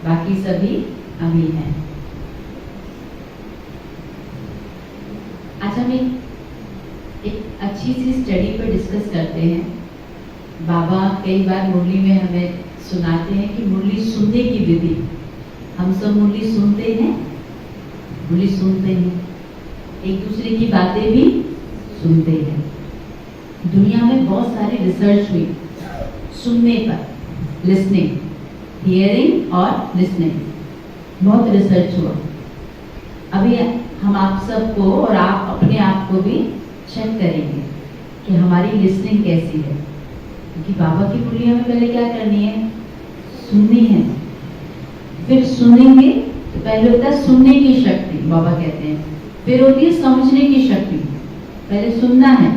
बाकी सभी अभी हैं। आज हम एक अच्छी सी स्टडी पर डिस्कस करते हैं। बाबा कई बार मुरली में हमें सुनाते हैं कि मुरली सुनने की विधि। हम सब मुरली सुनते हैं, एक दूसरे की बातें भी सुनते हैं। दुनिया में बहुत सारी रिसर्च हुई सुनने पर, लिसनिंग, हियरिंग और लिसनिंग, बहुत रिसर्च हुआ। अभी हम आप सबको और आप अपने आप को भी चेक करेंगे कि हमारी लिसनिंग कैसी है, क्योंकि बाबा की मुरली हमें पहले क्या करनी है, सुननी है। फिर सुनेंगे तो पहले होता है सुनने की शक्ति, बाबा कहते हैं, फिर होती है समझने की शक्ति। पहले सुनना है,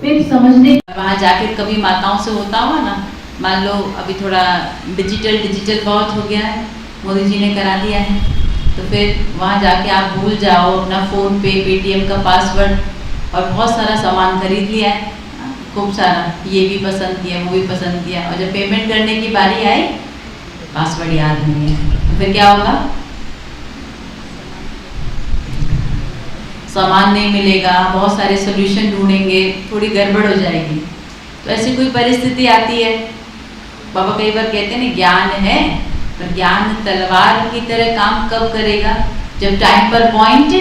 फिर समझने। वहाँ जाके कभी माताओं से होता हुआ ना, मान लो अभी थोड़ा डिजिटल बहुत हो गया है, मोदी जी ने करा दिया है, तो फिर वहाँ जाके आप भूल जाओ अपना फ़ोन पे, पेटीएम का पासवर्ड और बहुत सारा सामान खरीद लिया है, खूब सारा, ये भी पसंद किया, वो भी पसंद किया, और जब पेमेंट करने की बारी आई पासवर्ड याद नहीं है, तो फिर क्या होगा, सामान नहीं मिलेगा, बहुत सारे सोल्यूशन ढूंढेंगे, थोड़ी गड़बड़ हो जाएगी। तो ऐसी कोई परिस्थिति आती है। बाबा कई बार कहते हैं ना, ज्ञान है पर ज्ञान तलवार की तरह काम कब करेगा, जब टाइम पर पॉइंट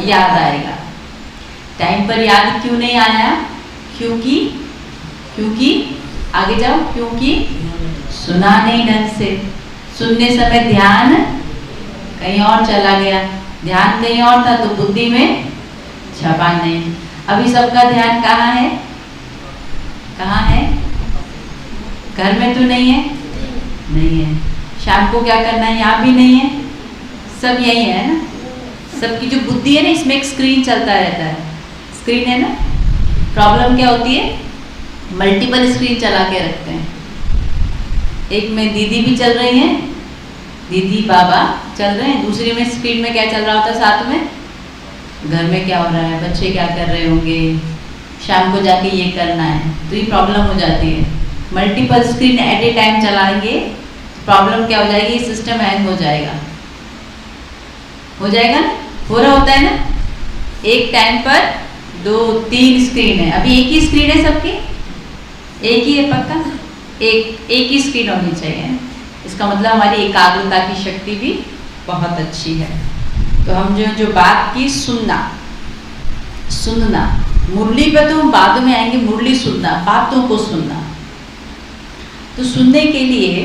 याद आएगा। टाइम पर याद क्यों नहीं आया, क्योंकि आगे जाओ, क्योंकि सुना नहीं ढंग से। सुनने समय ध्यान कहीं और चला गया, ध्यान कहीं और था तो बुद्धि में छपा नहीं। अभी सबका ध्यान कहाँ है, कहाँ है, घर में तो नहीं है, नहीं है। शाम को क्या करना है, यहाँ भी नहीं है, सब यही है ना। सबकी जो बुद्धि है ना, इसमें एक स्क्रीन चलता रहता है, स्क्रीन है ना। प्रॉब्लम क्या होती है, मल्टीपल स्क्रीन चला के रखते हैं। एक में दीदी भी चल रही हैं, दीदी बाबा चल रहे हैं, दूसरी में स्क्रीन में क्या चल रहा होता है, साथ में घर में क्या हो रहा है, बच्चे क्या कर रहे होंगे, शाम को जाके ये करना है, तो ये प्रॉब्लम हो जाती है। मल्टीपल स्क्रीन एट ए टाइम चलाएंगे, प्रॉब्लम क्या हो जाएगी, सिस्टम हैंग हो जाएगा, हो जाएगा ना, हो रहा होता है ना। एक टाइम पर 2-3 स्क्रीन है, अभी एक ही स्क्रीन है सबकी, एक ही है पक्का, एक ही स्क्रीन होनी चाहिए। इसका मतलब हमारी एकाग्रता की शक्ति भी बहुत अच्छी है। तो हम जो बात की, सुनना, मुरली पे तो हम बाद में आएंगे, मुरली सुनना, बातों को सुनना। तो सुनने के लिए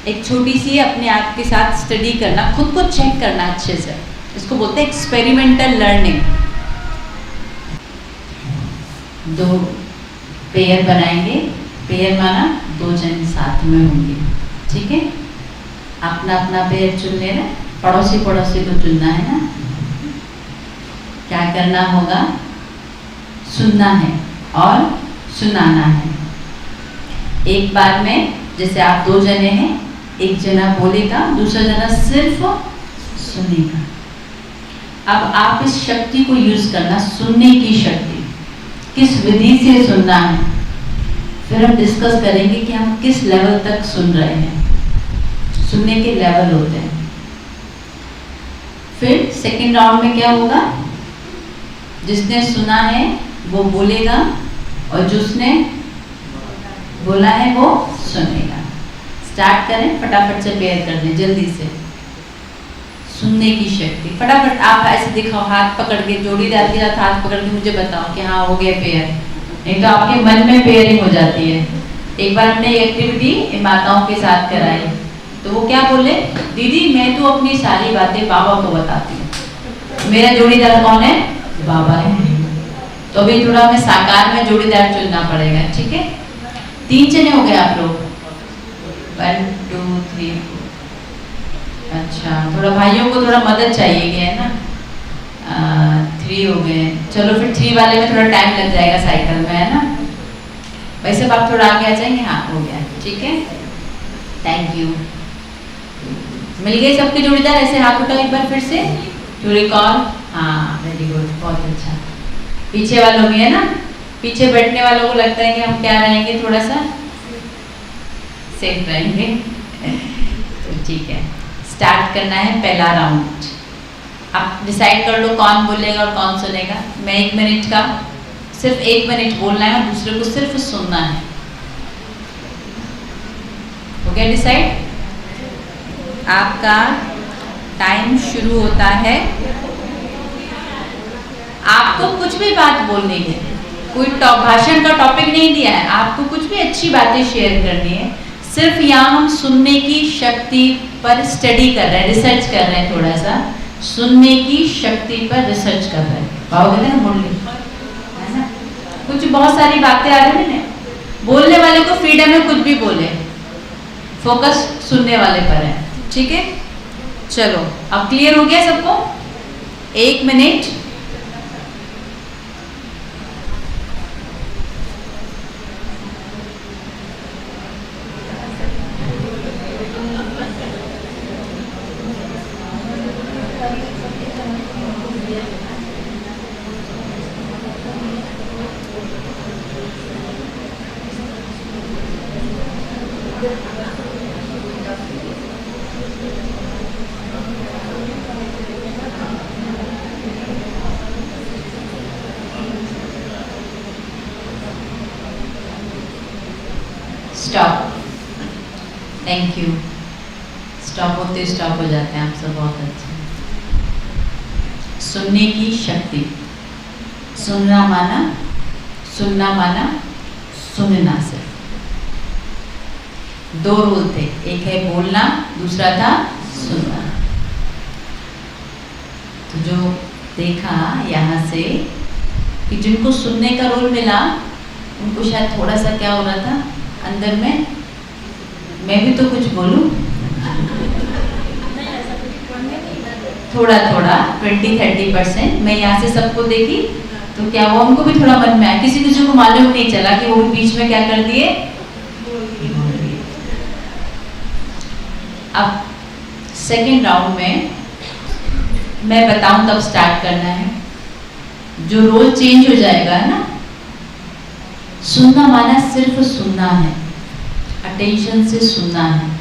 एक छोटी सी अपने आप के साथ स्टडी करना, खुद को चेक करना अच्छे से, इसको बोलते हैं एक्सपेरिमेंटल लर्निंग। 2 पेयर बनाएंगे, पेयर माना 2 जन साथ में होंगे, ठीक है। अपना अपना पेयर चुन लेना, पड़ोसी को चुनना है ना। क्या करना होगा, सुनना है और सुनाना है। एक बार में जैसे आप 2 जने हैं, एक जना बोलेगा, दूसरा जना सिर्फ सुनेगा। अब आप इस शक्ति को यूज करना, सुनने की शक्ति, किस विधि से सुनना है। फिर हम डिस्कस करेंगे कि हम किस लेवल तक सुन रहे हैं, सुनने के लेवल होते हैं। फिर सेकेंड राउंड में क्या होगा, जिसने सुना है वो बोलेगा और जिसने बोला है वो सुनेगा। स्टार्ट करें, फटाफट से पेयर कर दें, जल्दी से। सुनने की शक्ति, फटाफट आप ऐसे दिखाओ, हाथ पकड़ के, जोड़ीदार के साथ हाथ पकड़ के मुझे बताओ कि हाँ हो गया पेयर, नहीं तो आपके मन में पेयरिंग हो जाती है। एक बार हमने एक्टिविटी माताओं के साथ कराई, तो वो क्या बोले, दीदी मैं तो अपनी सारी बातें बाबा को बताती हूँ, मेरा जोड़ीदार कौन है, बाबा है। तो अभी थोड़ा हमें साकार में जोड़ीदार चुनना पड़ेगा, ठीक है। 3 जने हो गए आप लोग, 1 2 3 4। अच्छा, थोड़ा भाइयों को थोड़ा मदद चाहिए है ना। 3 हो गए, चलो फिर 3 वाले में थोड़ा टाइम लग जाएगा साइकिल में, है ना। वैसे आप थोड़ा आगे आ जाएंगे, हाँ हो गया, ठीक है, थैंक यू। मिल गए सबके जोड़ीदार, ऐसे हाथ उठाओ एक बार फिर से, टू रिकॉल, हाँ वेरी गुड, बहुत अच्छा। पीछे वालों भी है ना, पीछे बैठने वालों को लगता है कि हम क्या रहेंगे, थोड़ा सा सेफ रहेंगे, तो ठीक है, स्टार्ट करना है पहला राउंड। आप डिसाइड कर लो कौन बोलेगा और कौन सुनेगा। मैं 1 मिनट का, सिर्फ 1 मिनट बोलना है और दूसरे को सिर्फ सुनना है। हो गया डिसाइड? आपका टाइम शुरू होता है। आपको कुछ भी बात बोलनी है, कोई भाषण का टॉपिक नहीं दिया है, आपको कुछ भी अच्छी बातें शेयर करनी है। सिर्फ यहाँ हम सुनने की शक्ति पर स्टडी कर रहे हैं, रिसर्च कर रहे हैं, थोड़ा सा सुनने की शक्ति पर रिसर्च कर रहे हैं। कहते हैं मुरली, है ना? कुछ बहुत सारी बातें आ रही है, बोलने वाले को फ्रीडम है, कुछ भी बोले, फोकस सुनने वाले पर है। ठीक है, चलो अब क्लियर हो गया सबको? 1 minute. Stop. Thank you. Stop होते स्टॉप हो जाते हैं आप सब, बहुत अच्छे। सुनने की शक्ति। सुनना माना सुनना। सिर्फ 2 रोल थे, एक है बोलना, दूसरा था सुनना। तो जो देखा यहाँ से कि जिनको सुनने का रोल मिला उनको शायद थोड़ा सा क्या हो रहा था अंदर में, मैं भी तो कुछ बोलूं, थोड़ा 20-30%। मैं यहाँ से सबको देखी तो क्या हुआ, उनको भी थोड़ा मन में आया। किसी को मालूम नहीं चला कि वो भी बीच में क्या कर दिए। अब सेकेंड राउंड में मैं बताऊं तब स्टार्ट करना है। जो रोल चेंज हो जाएगा ना, सुनना माना सिर्फ सुनना है, अटेंशन से सुनना है।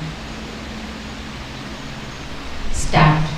स्टार्ट।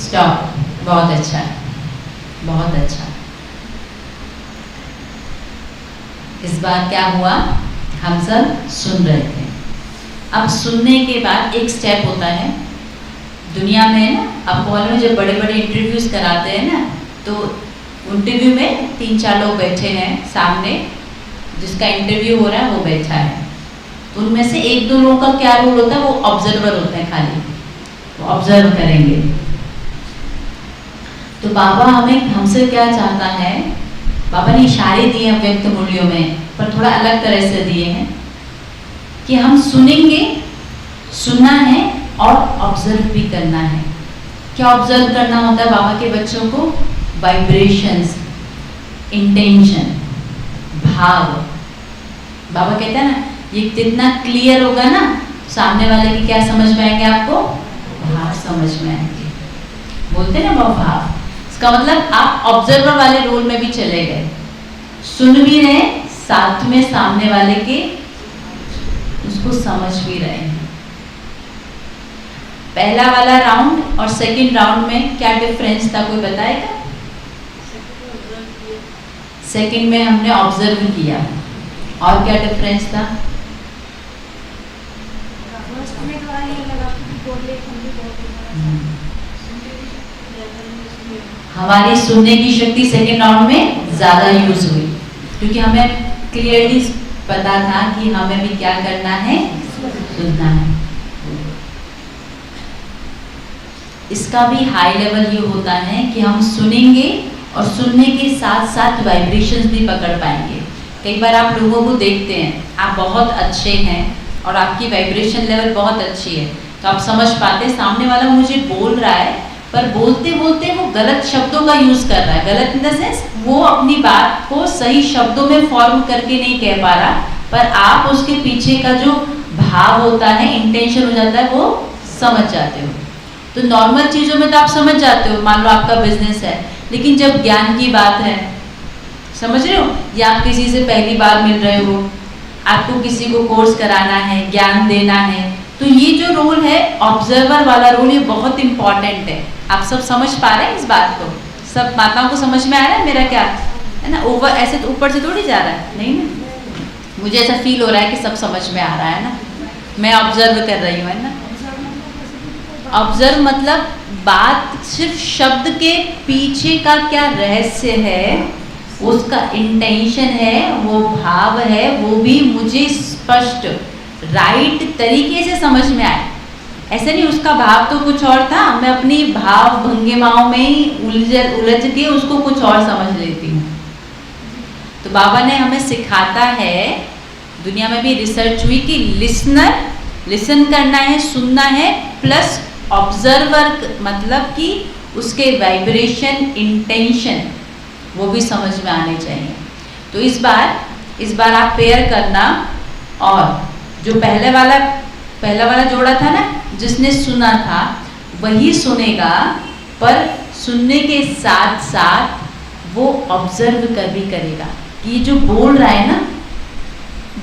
स्टॉप। बहुत अच्छा, बहुत अच्छा। इस बार क्या हुआ, हम सब सुन रहे थे। अब सुनने के बाद एक स्टेप होता है दुनिया में ना, आपको मालूम है जब बड़े बड़े इंटरव्यूज कराते हैं ना, तो इंटरव्यू में 3-4 लोग बैठे हैं सामने, जिसका इंटरव्यू हो रहा है वो बैठा है। तो उनमें से 1-2 लोगों का क्या रोल होता है, वो ऑब्जर्वर होते हैं, खाली वो ऑब्जर्व करेंगे। तो बाबा हमसे क्या चाहता है, बाबा ने इशारे दिए हैं व्यक्त मूल्यों में, पर थोड़ा अलग तरह से दिए हैं कि हम सुनेंगे, सुनना है और ऑब्जर्व भी करना है। क्या ऑब्जर्व करना होता है बाबा के बच्चों को? वाइब्रेशंस, इंटेंशन, भाव। बाबा कहते हैं ना, ये जितना क्लियर होगा ना, सामने वाले की क्या समझ में आएंगे आपको? भाव समझ में आएंगे। बोलते ना भाव। इसका मतलब आप ऑब्जर्वर वाले रोल में भी चले गए, सुन भी रहे, साथ में सामने वाले के उसको समझ भी रहे हैं। पहला वाला राउंड और सेकंड राउंड में क्या डिफरेंस था, कोई बताएगा? सेकंड में हमने ऑब्जर्व किया, और क्या डिफरेंस था? हमारी सुनने की शक्ति सेकेंड राउंड में ज्यादा यूज हुई, क्योंकि हमें क्लियरली पता था कि हमें भी क्या करना है, सुनना है। इसका भी हाई लेवल ये होता है कि हम सुनेंगे और सुनने के साथ साथ वाइब्रेशंस भी पकड़ पाएंगे। कई बार आप लोगों को देखते हैं, आप बहुत अच्छे हैं और आपकी वाइब्रेशन लेवल बहुत अच्छी है, तो आप समझ पाते सामने वाला मुझे बोल रहा है पर बोलते बोलते वो गलत शब्दों का यूज कर रहा है। गलत इन द सेंस वो अपनी बात को सही शब्दों में फॉर्म करके नहीं कह पा रहा, पर आप उसके पीछे का जो भाव होता है, इंटेंशन हो जाता है, वो समझ जाते हो। तो नॉर्मल चीजों में तो आप समझ जाते हो, मान लो आपका बिजनेस है, लेकिन जब ज्ञान की बात है, समझ रहे हो, या आप किसी से पहली बार मिल रहे हो, आपको किसी को कोर्स कराना है, ज्ञान देना है, तो ये जो रोल है ऑब्जर्वर वाला रोल, ये बहुत इंपॉर्टेंट है। आप सब समझ पा रहे हैं इस बात को? सब माताओं को समझ में आ रहा है मेरा क्या है ना? ओवर ऐसे तो ऊपर से थोड़ी जा रहा है, नहीं ना, मुझे ऐसा फील हो रहा है कि सब समझ में आ रहा है ना, मैं ऑब्जर्व कर रही हूँ, है ना। ऑब्जर्व मतलब बात सिर्फ शब्द के पीछे का क्या रहस्य है, उसका इंटेंशन है, वो भाव है, वो भी मुझे स्पष्ट राइट तरीके से समझ में आए। ऐसे नहीं उसका भाव तो कुछ और था, मैं अपनी भाव भंगिमाओं में ही उलझ के उसको कुछ और समझ लेती हूँ। तो बाबा ने हमें सिखाता है, दुनिया में भी रिसर्च हुई कि लिसन करना है, सुनना है, प्लस ऑब्जर्वर मतलब कि उसके वाइब्रेशन, इंटेंशन वो भी समझ में आने चाहिए। तो इस बार आप पेयर करना, और जो पहला वाला जोड़ा था ना, जिसने सुना था वही सुनेगा, पर सुनने के साथ साथ वो ऑब्जर्व भी करेगा कि ये जो बोल रहा है ना,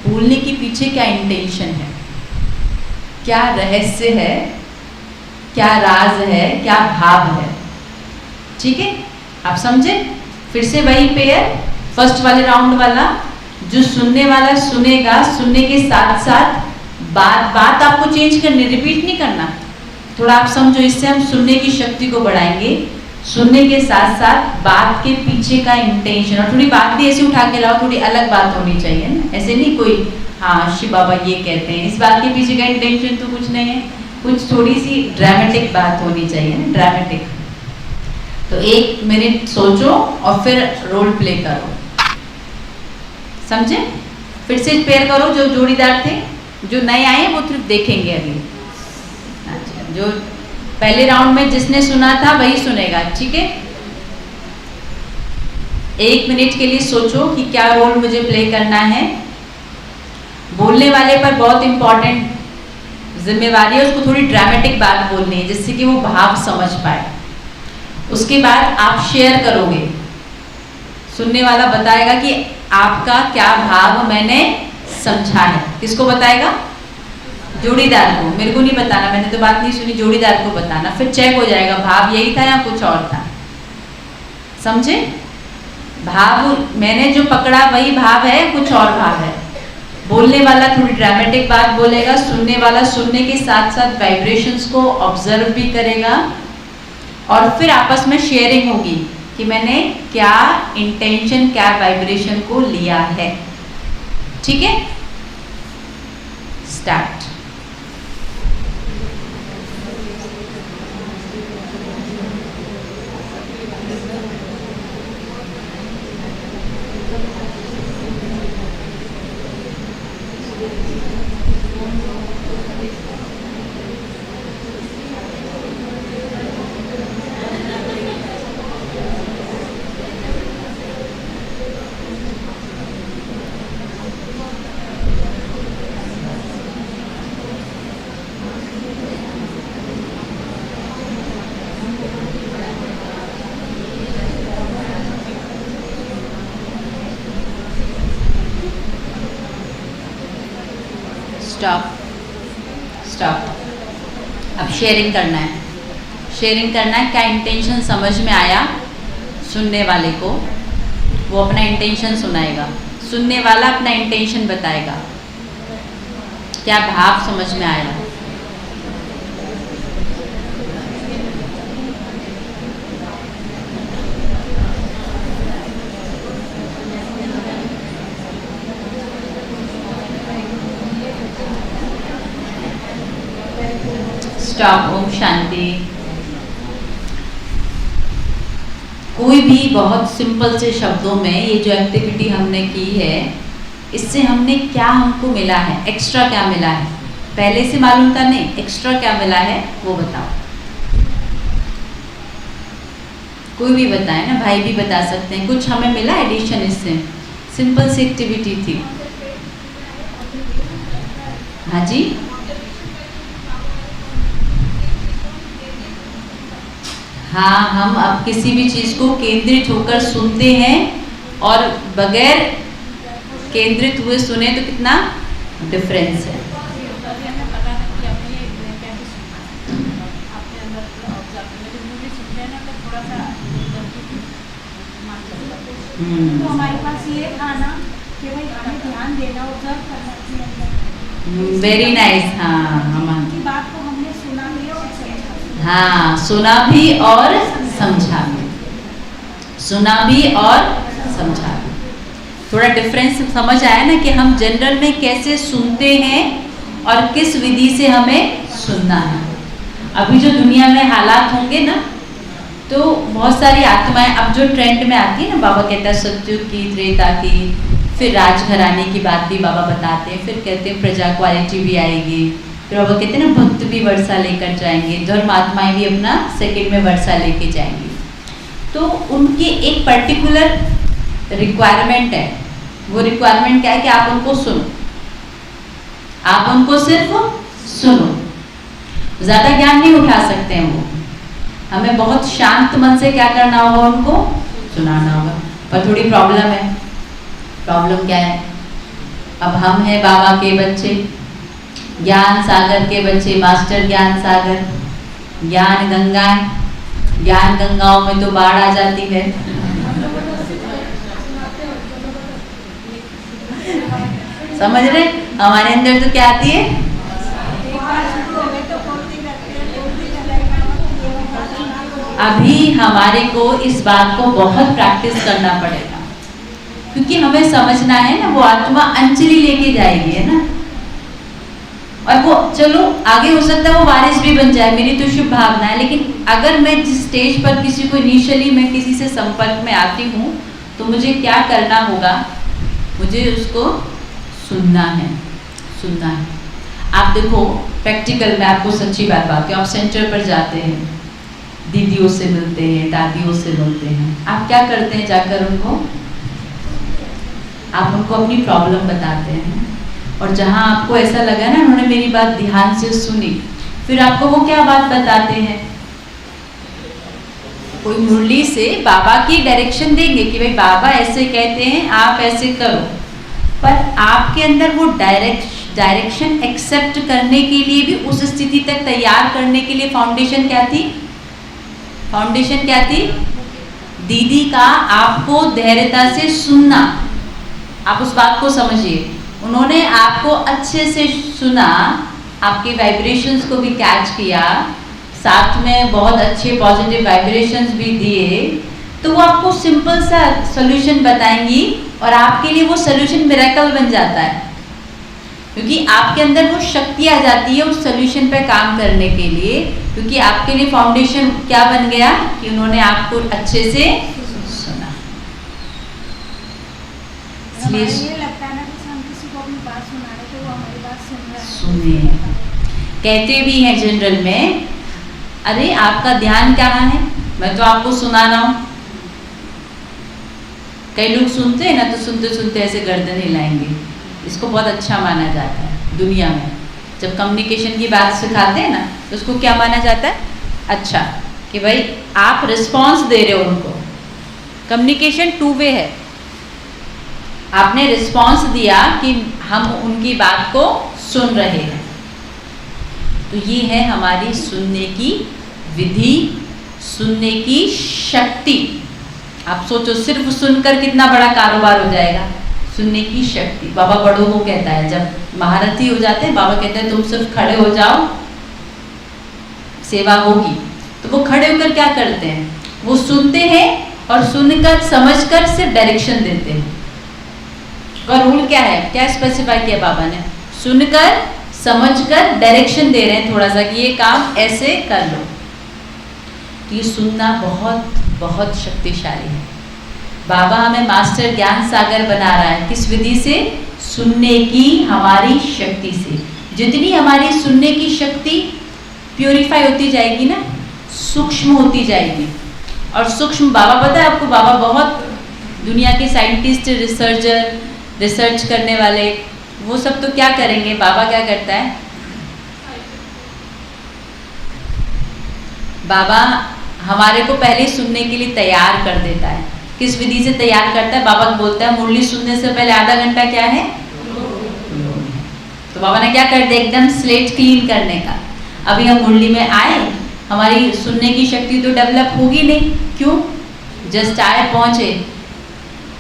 बोलने के पीछे क्या इंटेंशन है, क्या रहस्य है, क्या राज है, क्या भाव है। ठीक है, आप समझे? फिर से वही पेयर, फर्स्ट वाले राउंड वाला, जो सुनने वाला सुनेगा, सुनने के साथ साथ बात आपको चेंज करनी, रिपीट नहीं करना, थोड़ा आप समझो, इससे हम सुनने की शक्ति को बढ़ाएंगे। सुनने के साथ साथ बात के पीछे का इंटेंशन, और थोड़ी बात भी ऐसे उठा के लाओ, थोड़ी अलग बात होनी चाहिए ना, ऐसे नहीं कोई हाँ शिव बाबा ये कहते हैं, इस बात के पीछे का इंटेंशन तो कुछ नहीं है, कुछ थोड़ी सी ड्रामेटिक बात होनी चाहिए ना, ड्रामेटिक। तो 1 मिनट सोचो और फिर रोल प्ले करो, समझे? फिर से पेयर करो, जो जोड़ीदार थे, जो नए आए वो सिर्फ देखेंगे अभी। अच्छा, जो पहले राउंड में जिसने सुना था वही सुनेगा, ठीक है? 1 मिनट के लिए सोचो कि क्या रोल मुझे प्ले करना है। बोलने वाले पर बहुत इंपॉर्टेंट जिम्मेवारी है, उसको थोड़ी ड्रामेटिक बात बोलनी है जिससे कि वो भाव समझ पाए। उसके बाद आप शेयर करोगे, सुनने वाला बताएगा कि आपका क्या भाव मैंने समझा है। किसको बताएगा? जोड़ीदार को। मेरे को नहीं बताना, मैंने तो बात नहीं सुनी, जोड़ीदार को बताना। फिर चेक हो जाएगा भाव यही था या कुछ और था, समझे? भाव मैंने जो पकड़ा वही भाव है, कुछ और भाव है। बोलने वाला थोड़ी ड्रामेटिक बात बोलेगा, सुनने वाला सुनने के साथ साथ वाइब्रेशंस को ऑब्जर्व भी करेगा, और फिर आपस में शेयरिंग होगी कि मैंने क्या इंटेंशन, क्या वाइब्रेशन को लिया है। ठीक है, स्टार्ट। स्टॉप। अब शेयरिंग करना है, शेयरिंग करना है। क्या इंटेंशन समझ में आया सुनने वाले को, वो अपना इंटेंशन सुनाएगा, सुनने वाला अपना इंटेंशन बताएगा, क्या भाव समझ में आया। स्टॉप। ओम शांति। कोई भी बहुत सिंपल से शब्दों में ये जो एक्टिविटी हमने की है, इससे हमने क्या हमको मिला है, एक्स्ट्रा क्या मिला है, पहले से मालूम था? नहीं, एक्स्ट्रा क्या मिला है वो बताओ। कोई भी बताए ना, भाई भी बता सकते हैं, कुछ हमें मिला एडिशन इससे? सिंपल सी एक्टिविटी थी। हाँ जी, हाँ, हम अब किसी भी चीज को केंद्रित होकर सुनते हैं और बगैर केंद्रित हुए सुने तो कितना डिफरेंस है। तो हमारे पास ये था ना कि भाई हमें ध्यान देना, ऑब्जर्व करना। Very nice. हाँ, हम की बात को हमने सुना भी और समझा। हाँ, सुना भी और समझा भी, सुना भी और समझा भी। थोड़ा डिफरेंस समझ आया ना कि हम जनरल में कैसे सुनते हैं और किस विधि से हमें सुनना है। अभी जो दुनिया में हालात होंगे ना, तो बहुत सारी आत्माएं अब जो ट्रेंड में आती है ना, बाबा कहता है सतयुग की, त्रेता की, फिर राजघराने की बात भी बाबा बताते हैं, फिर कहते हैं प्रजा क्वालिटी भी आएगी, फिर बाबा कहते हैं ना भक्त भी वर्षा लेकर जाएंगे, धर्म आत्माएं भी अपना सेकंड में वर्षा लेके जाएंगी। तो उनकी एक पर्टिकुलर रिक्वायरमेंट है। वो रिक्वायरमेंट क्या है कि आप उनको सुनो, आप उनको सिर्फ सुनो, ज्यादा ज्ञान नहीं उठा सकते हैं वो। हमें बहुत शांत मन से क्या करना होगा, उनको सुनाना होगा। पर थोड़ी प्रॉब्लम है। प्रॉब्लम क्या है? अब हम हैं बाबा के बच्चे, ज्ञान सागर के बच्चे, मास्टर ज्ञान सागर, ज्ञान गंगाएं, ज्ञान गंगाओं में तो बाढ़ आ जाती है। समझ रहे? हमारे अंदर तो क्या आती है? अभी हमारे को इस बात को बहुत प्रैक्टिस करना पड़ेगा, क्योंकि हमें समझना है ना, वो आत्मा अंजलि लेके जाएगी, है ना। और वो चलो आगे हो सकता है वो वारिस भी बन जाए, मेरी तो शुभ भावना है। लेकिन अगर मैं जिस स्टेज पर किसी को इनिशियली मैं किसी से संपर्क में आती हूँ, तो मुझे क्या करना होगा? मुझे उसको सुनना है, सुनना है। आप देखो प्रैक्टिकल में आपको सच्ची बात बताती हूँ, आप सेंटर पर जाते हैं, दीदियों से मिलते हैं, दादियों से मिलते हैं, आप क्या करते हैं? जाकर उनको अपनी प्रॉब्लम बताते हैं, और जहां आपको ऐसा लगा ना उन्होंने मेरी बात ध्यान से सुनी, फिर आपको वो क्या बात बताते हैं? कोई मुरली से बाबा की डायरेक्शन देंगे कि भाई बाबा ऐसे कहते हैं, आप ऐसे करो। पर आपके अंदर वो डायरेक्शन एक्सेप्ट करने के लिए भी, उस स्थिति तक तैयार करने के लिए फाउंडेशन क्या थी? फाउंडेशन क्या थी? दीदी का आपको धैर्यता से सुनना। आप उस बात को समझिए, उन्होंने आपको अच्छे से सुना, आपके वाइब्रेशंस को भी कैच किया, साथ में बहुत अच्छे पॉजिटिव वाइब्रेशंस भी दिए, तो वो आपको सिंपल सा सॉल्यूशन बताएंगी और आपके लिए वो सॉल्यूशन मिरेकल बन जाता है, क्योंकि आपके अंदर वो शक्ति आ जाती है उस सॉल्यूशन पे काम करने के लिए, क्योंकि आपके लिए फाउंडेशन क्या बन गया कि उन्होंने आपको अच्छे से सुना। इसलिए ये लगता है ना कि हम किसी को अपनी बात सुना रहे तो वो हमारी बात सुन रहा है। सुने कहते भी हैं जनरल में, अरे आपका ध्यान कहाँ है, मैं तो आपको सुना रहा हूँ। कई लोग सुनते हैं ना, तो सुनते सुनते ऐसे गर्दन हिलाएंगे, इसको बहुत अच्छा माना जाता है दुनिया में। जब कम्युनिकेशन की बात सिखाते हैं ना, तो उसको क्या माना जाता है? अच्छा, कि भाई आप रिस्पॉन्स दे रहे हो उनको। कम्युनिकेशन टू वे है, आपने रिस्पॉन्स दिया कि हम उनकी बात को सुन रहे हैं। तो ये है हमारी सुनने की विधि, सुनने की शक्ति। आप सोचो, सिर्फ सुनकर कितना बड़ा कारोबार हो जाएगा। सुनने की शक्ति बाबा बड़ों को कहता है, जब महारथी हो जाते हैं बाबा कहते हैं तुम सिर्फ खड़े हो जाओ, सेवा होगी। तो वो खड़े होकर क्या करते हैं? वो सुनते हैं और सुनकर समझकर सिर्फ डायरेक्शन देते हैं। और रूल क्या है, क्या स्पेसिफाई किया बाबा ने? सुनकर समझकर डायरेक्शन दे रहे हैं थोड़ा सा कि ये काम ऐसे कर लो। तो ये सुनना बहुत बहुत शक्तिशाली है। बाबा हमें मास्टर ज्ञान सागर बना रहा है, किस विधि से? सुनने की हमारी शक्ति से। जितनी हमारी सुनने की शक्ति प्योरीफाई होती जाएगी ना, सूक्ष्म होती जाएगी। और सूक्ष्म, बाबा पता है आपको, बाबा बहुत दुनिया के साइंटिस्ट, रिसर्चर, रिसर्च करने वाले, वो सब तो क्या करेंगे, बाबा क्या करता है, बाबा हमारे को पहले सुनने के लिए तैयार कर देता है। किस विधि से तैयार करता है, बाबा बोलता है मुरली सुनने से पहले आधा घंटा क्या है, तो बाबा ने क्या कर दिया, एकदम स्लेट क्लीन करने का। अभी हम मुरली में आए, हमारी सुनने की शक्ति तो डेवलप होगी नहीं, क्यों, जस्ट आए पहुंचे,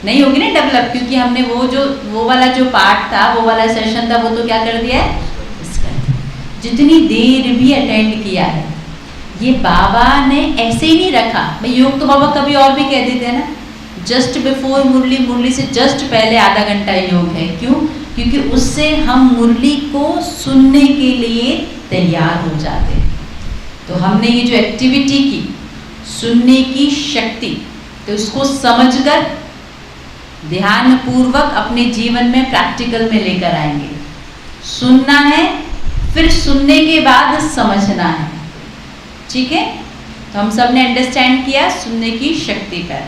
नहीं होगी ना डेवलप, क्योंकि हमने वो वाला जो पार्ट था, वो वाला सेशन था, वो तो क्या कर दिया है, जितनी देर भी अटेंड किया है। ये बाबा ने ऐसे ही नहीं रखा भाई, योग तो बाबा कभी और भी कह देते हैं ना, जस्ट बिफोर मुरली, मुरली से जस्ट पहले आधा घंटा योग है। क्यों, क्योंकि उससे हम मुरली को सुनने के लिए तैयार हो जाते हैं। तो हमने ये जो एक्टिविटी की, सुनने की शक्ति, तो इसको समझकर ध्यान पूर्वक अपने जीवन में प्रैक्टिकल में लेकर आएंगे। सुनना है, फिर सुनने के बाद समझना है, ठीक है। तो हम सब ने अंडरस्टैंड किया सुनने की शक्ति पर।